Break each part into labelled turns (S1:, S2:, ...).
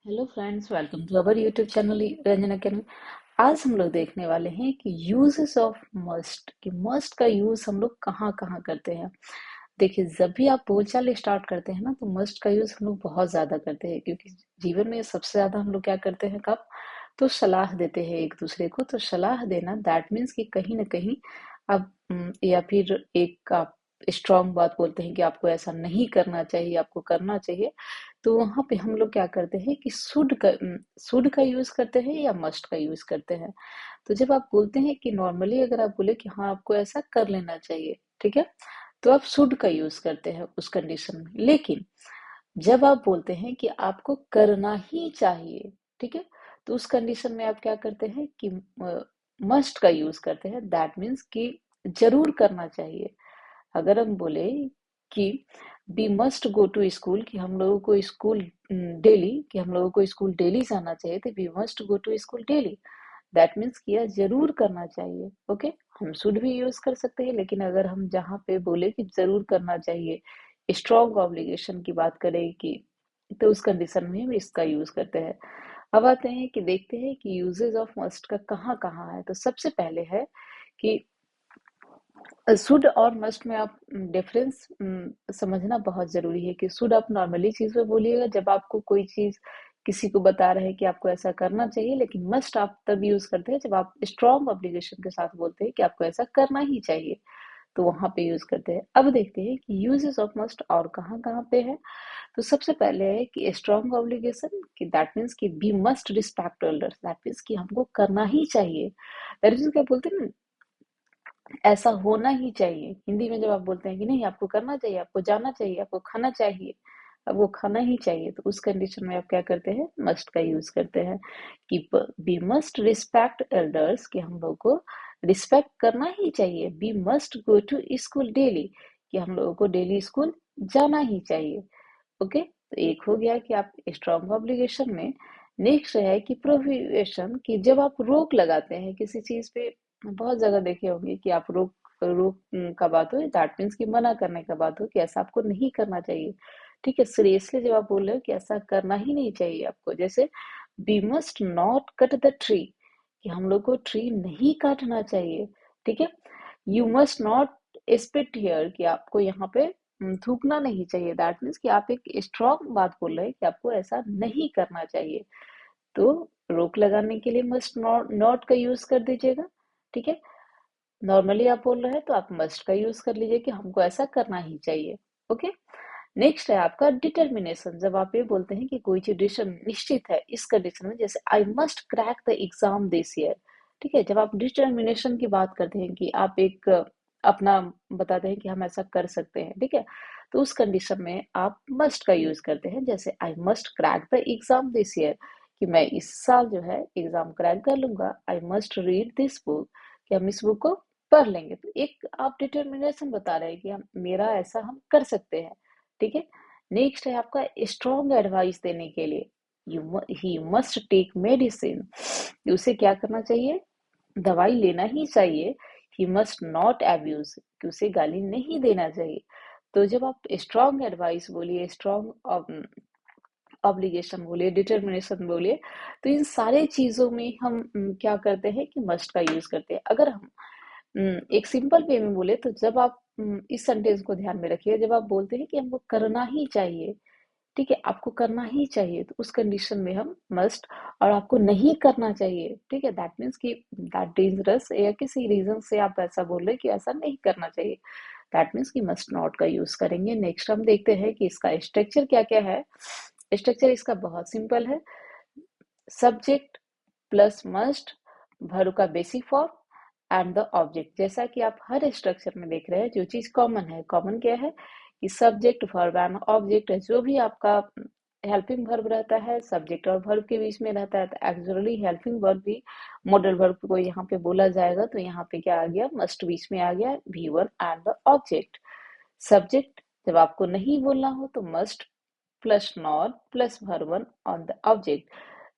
S1: Hello friends, welcome to our YouTube channel Ranjan Academy. आज हम लोग देखने वाले हैं कि यूजेस ऑफ मस्ट, कि मस्ट का यूज हम लोग कहाँ कहाँ करते हैं। देखिए, जब भी आप बोलचाल स्टार्ट करते हैं ना, तो मस्ट का यूज हम लोग बहुत ज्यादा करते हैं, क्योंकि जीवन में सबसे ज्यादा हम लोग क्या करते हैं, कब? तो सलाह देते हैं एक दूसरे को। तो सलाह देना दैट मीन्स कि कहीं ना कहीं आप या फिर एक आप स्ट्रांग बात बोलते हैं कि आपको ऐसा नहीं करना चाहिए, आपको करना चाहिए। तो वहां पे हम लोग क्या करते हैं कि शुड का यूज करते हैं या मस्ट का यूज करते हैं। तो जब आप बोलते हैं कि नॉर्मली अगर आप बोले कि हाँ आपको ऐसा कर लेना चाहिए, ठीक है, तो आप शुड का यूज करते हैं उस कंडीशन में। लेकिन जब आप बोलते हैं कि आपको करना ही चाहिए, ठीक है, तो उस कंडीशन में आप क्या करते हैं कि मस्ट का यूज करते हैं। दैट मीन्स कि जरूर करना चाहिए। अगर हम बोले कि we must go to school, कि हम लोगों को स्कूल डेली, कि हम लोगों को स्कूल डेली जाना चाहिए, तो we must go to school daily. That means कि यह जरूर करना चाहिए। ओके, हम शुड भी यूज कर सकते हैं, लेकिन अगर हम जहाँ पे बोले कि जरूर करना चाहिए, स्ट्रॉन्ग ऑब्लिगेशन की बात करें कि, तो उस कंडीशन में हम इसका यूज करते हैं। अब आते हैं कि देखते हैं कि यूजेस ऑफ मस्ट का कहाँ कहाँ है। तो सबसे पहले है कि शुड और मस्ट में आप डिफरेंस समझना बहुत जरूरी है। कि शुड आप नॉर्मली चीज में बोलिएगा जब आपको कोई चीज किसी को बता रहे हैं कि आपको ऐसा करना चाहिए, लेकिन मस्ट आप तब यूज करते हैं जब आप स्ट्रॉन्ग ऑब्लिगेशन के साथ बोलते हैं कि आपको ऐसा करना ही चाहिए, तो वहां पे यूज करते हैं। अब देखते हैं कि यूजेस ऑफ मस्ट और कहाँ कहाँ पे है। तो सबसे पहले है कि स्ट्रॉन्ग ऑब्लिगेशन, कि दैट मीन्स कि we must respect elders. That means कि हमको करना ही चाहिए। दैट मीन्स क्या बोलते हैं ना, ऐसा होना ही चाहिए। हिंदी में जब आप बोलते हैं कि नहीं आपको करना चाहिए, आपको जाना चाहिए, आपको खाना चाहिए, आपको खाना ही चाहिए, तो उस कंडीशन में आप क्या करते हैं, मस्ट का यूज करते हैं। कि वी मस्ट रिस्पेक्ट एल्डर्स, कि हम लोग को रिस्पेक्ट करना ही चाहिए। We must go to school daily, कि हम लोगों को डेली स्कूल जाना ही चाहिए। ओके, तो एक हो गया कि आप स्ट्रॉन्ग ऑब्लिगेशन में। नेक्स्ट है कि प्रोहिबिशन, कि जब आप रोक लगाते हैं किसी चीज पे। बहुत जगह देखे होंगे कि आप रोक रोक का बात हो, दैट मीन्स कि मना करने का बात हो, कि ऐसा आपको नहीं करना चाहिए। ठीक है, सीरियसली जब आप बोल रहे हो कि ऐसा करना ही नहीं चाहिए आपको, जैसे we must not cut the tree, कि हम लोग को ट्री नहीं काटना चाहिए। ठीक है, you must not spit here, कि आपको यहाँ पे थूकना नहीं चाहिए। दैट मीन्स कि आप एक स्ट्रॉन्ग बात बोल रहे हैं कि आपको ऐसा नहीं करना चाहिए। तो रोक लगाने के लिए मस्ट नॉट नॉट का यूज कर दीजिएगा। ठीक है, नॉर्मली आप बोल रहे हैं तो आप मस्ट का यूज कर लीजिए कि हमको ऐसा करना ही चाहिए। ओके, नेक्स्ट है आपका डिटर्मिनेशन। जब आप ये बोलते हैं कि कोई चीज निश्चित है, इस कंडीशन में, जैसे I must crack the exam this year. ठीक है, जब आप डिटर्मिनेशन की बात करते हैं कि आप एक अपना बताते हैं कि हम ऐसा कर सकते हैं, ठीक है, तो उस कंडीशन में आप मस्ट का यूज करते हैं। जैसे I must crack the exam this year, कि मैं इस साल जो है एग्जाम क्रैक कर लूंगा। I must read this book, कि हम इस बुक को पढ़ लेंगे। तो एक आप डिटर्मिनेशन बता रहे हैं कि हम मेरा ऐसा हम कर सकते हैं। ठीक है, नेक्स्ट है आपका स्ट्रॉन्ग एडवाइस देने के लिए। ही मस्ट टेक मेडिसिन, उसे क्या करना चाहिए, दवाई लेना ही चाहिए। ही मस्ट नॉट एब्यूज, कि उसे गाली नहीं देना चाहिए। तो जब आप स्ट्रॉन्ग एडवाइस बोलिए, स्ट्रॉन्ग ऑब्लिगेशन बोलिए, डिटर्मिनेशन बोलिए, तो इन सारे चीजों में हम क्या करते हैं कि मस्ट का यूज करते हैं। अगर हम एक सिंपल वे में बोले तो जब आप इस सेंटेंस को ध्यान में रखिए, जब आप बोलते हैं कि हमको करना ही चाहिए, ठीक है, आपको करना ही चाहिए, तो उस कंडीशन में हम मस्ट। और आपको नहीं करना चाहिए, ठीक है, दैट मीन्स कि दैट डेंजरस, या किसी रीजन से आप ऐसा बोल रहे हैं कि ऐसा नहीं करना चाहिए, दैट मीन्स कि मस्ट नॉट का यूज करेंगे। नेक्स्ट हम देखते हैं कि इसका स्ट्रक्चर क्या क्या है। स्ट्रक्चर इसका बहुत सिंपल है। सब्जेक्ट प्लस मस्ट, वर्ब का basic form and the object. जैसा कि आप हर स्ट्रक्चर में देख रहे हैं, जो चीज कॉमन है, कॉमन क्या है कि सब्जेक्ट वर्ब एंड ऑब्जेक्ट है। जो भी आपका हेल्पिंग वर्ब रहता है सब्जेक्ट और वर्ब के बीच में रहता है, तो एक्चुअली हेल्पिंग वर्ब भी मॉडल वर्ब को यहाँ पे बोला जाएगा। तो यहाँ पे क्या आ गया, मस्ट बीच में आ गया, V1 and the object. Subject जब आपको नहीं बोलना हो तो must plus not plus verb on the object.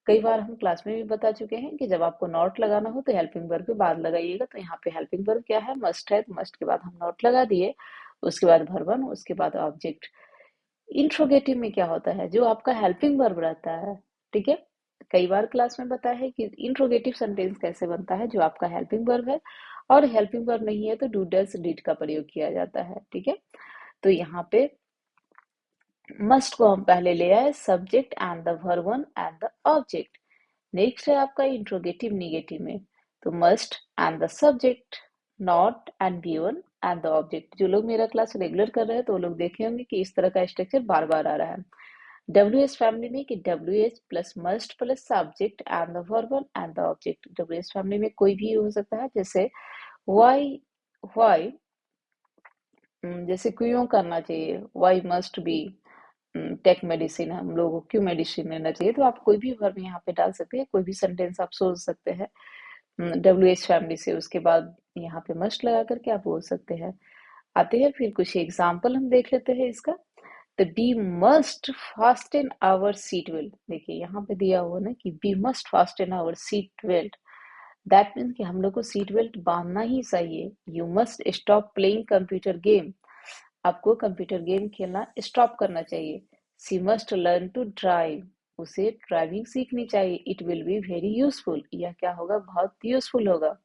S1: कई बार हम क्लास में भी बता चुके हैं कि जब आपको नॉट लगाना हो तो हेल्पिंग वर्ब के बाद लगाइएगा। तो यहाँ पे हेल्पिंग वर्ब क्या है, मस्ट है, तो मस्ट के बाद हम नॉट लगा दिए, उसके बाद वर्ब, उसके बाद ऑब्जेक्ट। इंट्रोगेटिव में क्या होता है, जो आपका हेल्पिंग वर्ब रहता है, ठीक है। कई बार क्लास में बताया है कि इंट्रोगेटिव सेंटेंस कैसे बनता है, जो आपका हेल्पिंग वर्ब है, और हेल्पिंग वर्ब नहीं है तो डू डज डिड का प्रयोग किया जाता है, ठीक है। तो यहाँ पे मस्ट को हम पहले ले आए, subject and the verb one and the object. Next है आपका इंट्रोगेटिव निगेटिव में, तो must and the subject, not and V one and the object. जो लोग मेरा क्लास रेगुलर कर रहे हैं तो वो लोग देखे होंगे कि इस तरह का स्ट्रक्चर बार बार आ रहा है। डब्ल्यू एस फैमिली में कि W H plus must plus subject and the verb one and the object. W S family में कोई भी हो सकता है, जैसे वाई, वाई जैसे क्यों करना चाहिए, why must we take medicine, हम लोगों को क्यों मेडिसिन लेना चाहिए, तो आप कोई भी वर्ब यहाँ पे डाल सकते हैं, कोई भी सेंटेंस आप सोच सकते हैं डब्ल्यू एच फैमिली से, उसके बाद यहाँ पे मस्ट लगा करके आप बोल सकते हैं। आते हैं फिर कुछ एग्जाम्पल हम देख लेते हैं इसका। तो we must fasten our seat belt, देखिए यहाँ पे दिया हुआ ना कि we must fasten our seat belt, that means कि हम लोग को सीट बेल्ट बांधना ही चाहिए। You must stop playing computer game, आपको कंप्यूटर गेम खेलना स्टॉप करना चाहिए। She must learn to drive, उसे ड्राइविंग सीखनी चाहिए। It will be very useful, यह क्या होगा, बहुत यूजफुल होगा।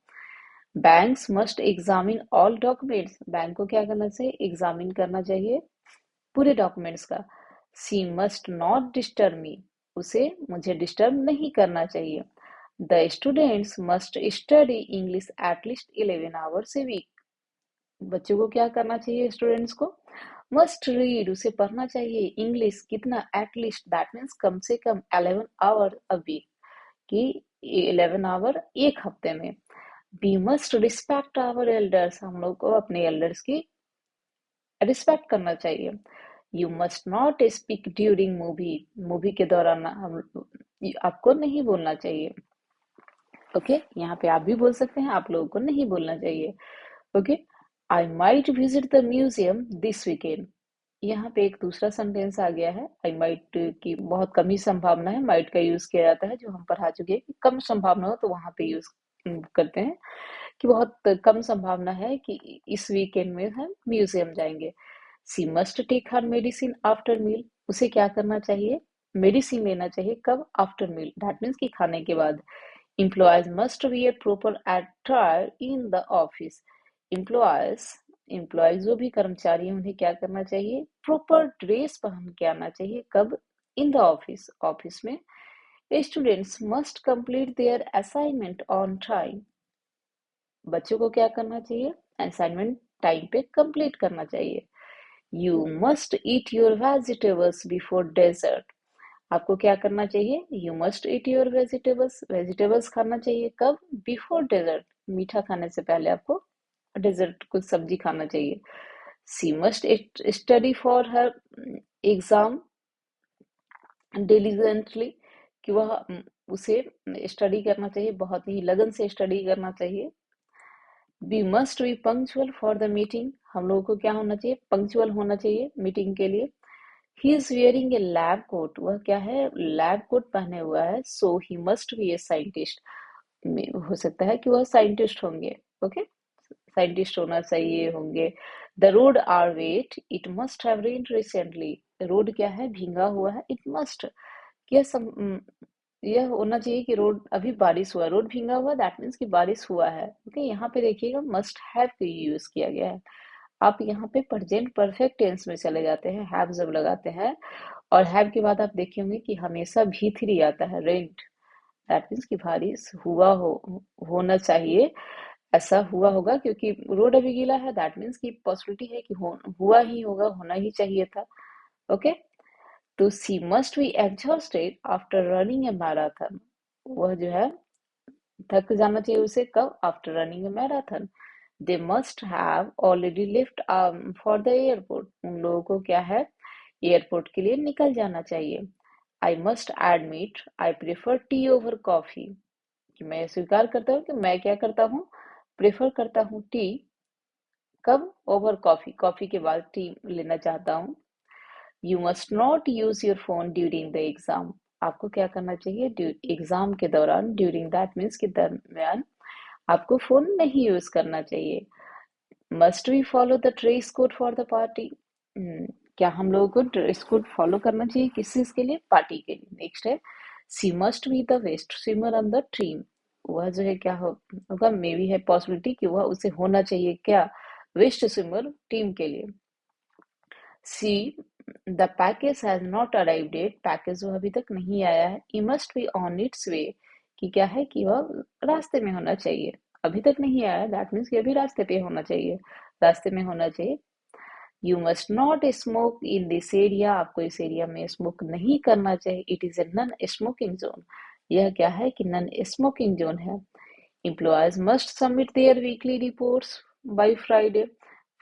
S1: Banks must examine all documents, bank को क्या करना चाहिए, एग्जामिन करना चाहिए पूरे डॉक्यूमेंट्स का। She must not disturb me, उसे मुझे डिस्टर्ब नहीं करना चाहिए। The students must study English at least 11 hours a week, बच्चों को क्या करना चाहिए, स्टूडेंट्स को मस्ट रीड, उसे पढ़ना चाहिए इंग्लिश कितना, एटलीस्ट दैट मीन्स कम से कम 11 आवर अ वीक, कि 11 आवर एक हफ्ते में। We must respect our elders, हम लोग को अपने एल्डर्स की रिस्पेक्ट करना चाहिए। You must not speak during movie, movie के दौरान हम आपको नहीं बोलना चाहिए। ओके, यहाँ पे आप भी बोल सकते हैं, आप लोगों को नहीं बोलना चाहिए। Okay, I might visit the museum this weekend, यहाँ पे एक दूसरा सेंटेंस आ गया है। आई माइट की बहुत कम ही संभावना है, माइट का यूज किया जाता है, जो हम पढ़ा चुके हैं कि कम संभावना हो तो वहां पे यूज करते हैं, कि बहुत कम संभावना है कि इस वीकेंड में हम म्यूजियम जाएंगे। She must take her medicine after meal, उसे क्या करना चाहिए, मेडिसिन लेना चाहिए, कब, आफ्टर मील, दैट मीन्स कि खाने के बाद। Employees must wear proper attire in the office. Employees, employees जो भी कर्मचारी हैं उन्हें क्या करना चाहिए, प्रॉपर ड्रेस पहन के आना चाहिए, कब, इन द ऑफिस, ऑफिस में। Students must complete their assignment on time, बच्चों को क्या करना चाहिए, असाइनमेंट टाइम पे कंप्लीट करना चाहिए। You must eat your vegetables before dessert, आपको क्या करना चाहिए, you must eat your vegetables, vegetables खाना चाहिए, कब, बिफोर डेजर्ट, मीठा खाने से पहले आपको डेजर्ट कुछ सब्जी खाना चाहिए। She must study for her exam diligently, कि वह उसे स्टडी करना चाहिए, बहुत ही लगन से स्टडी करना चाहिए। We must be punctual for the meeting, हम लोगों को क्या होना चाहिए, पंक्चुअल होना चाहिए मीटिंग के लिए। He is wearing a lab coat, वह क्या है, लैब कोट पहने हुआ है। So he must be a scientist, हो सकता है कि वह साइंटिस्ट होंगे। ओके, साइंटिस्ट होना चाहिए होंगे। The road are wet, it must have rain recently, road क्या है, भींगा हुआ है। इट मस्ट, यह यह होना चाहिए कि रोड अभी बारिश हुआ, रोड भींगा हुआ, दैट मीन्स कि बारिश हुआ है। ओके, यहाँ पे देखिएगा मस्ट हैव का यूज किया गया है। आप यहाँ पे प्रेजेंट परफेक्ट टेंस में चले जाते हैं, हैव जब लगाते हैं, और हैव के बाद आप देखे होंगे कि हमेशा भी थ्री आता है, रेंट, दैट मीन्स कि बारिश हुआ होना चाहिए, ऐसा हुआ होगा, क्योंकि रोड अभी गीला है, दैट मीन्स कि पॉसिबिलिटी है कि हुआ ही होगा, होना ही चाहिए था। ओके, तो she must be exhausted after running a marathon, वह जो है थक जाना चाहिए उसे, कब, after running a marathon. They must have already left for the airport, उन लोगों को क्या है, एयरपोर्ट के लिए निकल जाना चाहिए। I must admit I prefer tea over coffee, कि मैं स्वीकार करता हूँ कि मैं क्या करता हूँ, प्रेफर करता हूँ टी, कब, ओवर कॉफी, कॉफी के बाद टी लेना चाहता हूँ। You must not use your phone during the exam, आपको क्या करना चाहिए, एग्जाम के दौरान, ड्यूरिंग दैट मीन्स के दरमियान आपको फोन नहीं यूज करना चाहिए। Must we follow the dress code for the party, क्या हम लोगों को ड्रेस कोड फॉलो करना चाहिए, किस चीज के लिए, पार्टी के लिए। नेक्स्ट है she must be the best swimmer on the team, वह जो है क्या होगा, मे बी है पॉसिबिलिटी कि वह उसे होना चाहिए क्या, बेस्ट स्विमर टीम के लिए। See the package has not arrived yet, package वह अभी तक नहीं आया है। ई मस्ट बी ऑन इट्स वे, कि क्या है कि वह रास्ते में होना चाहिए, अभी तक नहीं आया, दैट मीन्स कि अभी रास्ते पे होना चाहिए, रास्ते में होना चाहिए। You must not smoke in this area, आपको इस एरिया में स्मोक नहीं करना चाहिए। It is a non smoking zone, यह क्या है कि नॉन स्मोकिंग जोन है। Employees must submit there weekly reports by Friday,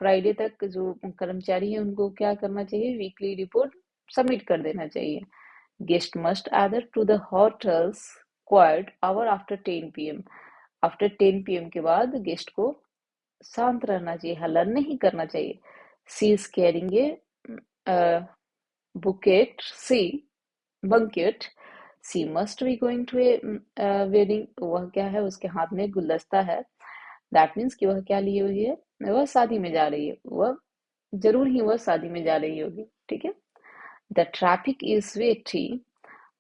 S1: Friday तक जो कर्मचारी हैं उनको क्या करना चाहिए, वीकली रिपोर्ट सबमिट कर देना चाहिए। Guest must adhere to the hotel's quiet hour after 10 PM, after 10 PM के बाद गेस्ट को शांत रहना चाहिए, हल्ला नहीं करना चाहिए। She is carrying a bouquet, she banquet, she must be going to a wedding, वह क्या है उसके हाथ में गुलदस्ता है, दैट मीन्स कि वह क्या लिए हुई है, वह शादी में जा रही है, वह जरूर ही वह शादी में जा रही होगी, ठीक है। The traffic is weighty,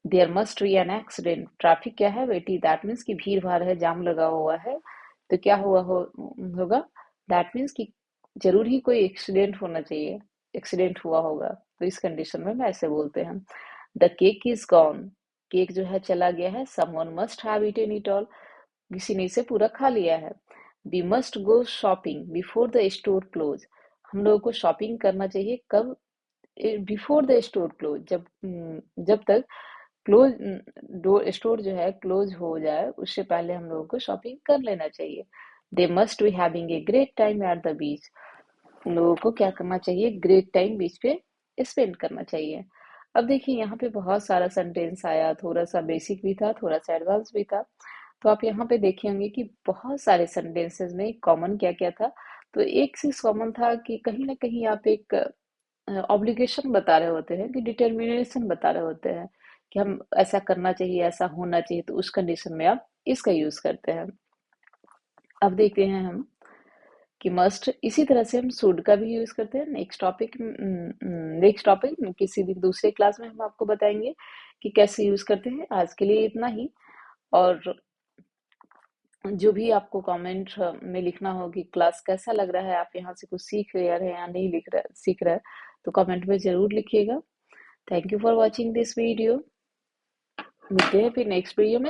S1: there must be an accident, traffic क्या है वेटी, दैट मीन्स कि भीड़ भाड़ है, जाम लगा हुआ है, तो क्या होगा, दैट मीन्स कि जरूर ही कोई एक्सीडेंट होना चाहिए, एक्सीडेंट हुआ होगा, तो इस कंडीशन में ऐसे बोलते हैं। The cake is gone, cake जो है चला गया है। Someone must have eaten it all, किसी ने इसे पूरा खा लिया है। We must go shopping before the store close, हम लोगों को शॉपिंग करना चाहिए कब, बिफोर द स्टोर क्लोज, जब तक क्लोज स्टोर जो है क्लोज हो जाए उससे पहले हम लोगों को शॉपिंग कर लेना चाहिए। They must be having a great time at the beach, उन लोगों को क्या करना चाहिए, ग्रेट टाइम बीच पे स्पेंड करना चाहिए। अब देखिए यहाँ पे बहुत सारा सेंटेंस आया, थोड़ा सा बेसिक भी था, थोड़ा सा एडवांस भी था। तो आप यहाँ पे देखे होंगे कि बहुत सारे सेंटेंसेस में कॉमन क्या क्या था। तो एक चीज कॉमन था कि कहीं ना कहीं आप एक ऑब्लिगेशन बता रहे होते हैं, कि डिटर्मिनेशन बता रहे होते हैं कि हम ऐसा करना चाहिए, ऐसा होना चाहिए, तो उस कंडीशन में आप इसका यूज करते हैं। अब देखते हैं हम कि मस्ट, इसी तरह से हम शुड का भी यूज करते हैं। नेक्स्ट टॉपिक किसी दिन दूसरे क्लास में हम आपको बताएंगे कि कैसे यूज करते हैं। आज के लिए इतना ही, और जो भी आपको कमेंट में लिखना हो कि क्लास कैसा लग रहा है, आप यहाँ से कुछ सीख रहे हैं या नहीं सीख रहे हैं, तो कमेंट में जरूर लिखिएगा। Thank you for watching this video, मिलते हैं फिर नेक्स्ट वीडियो में।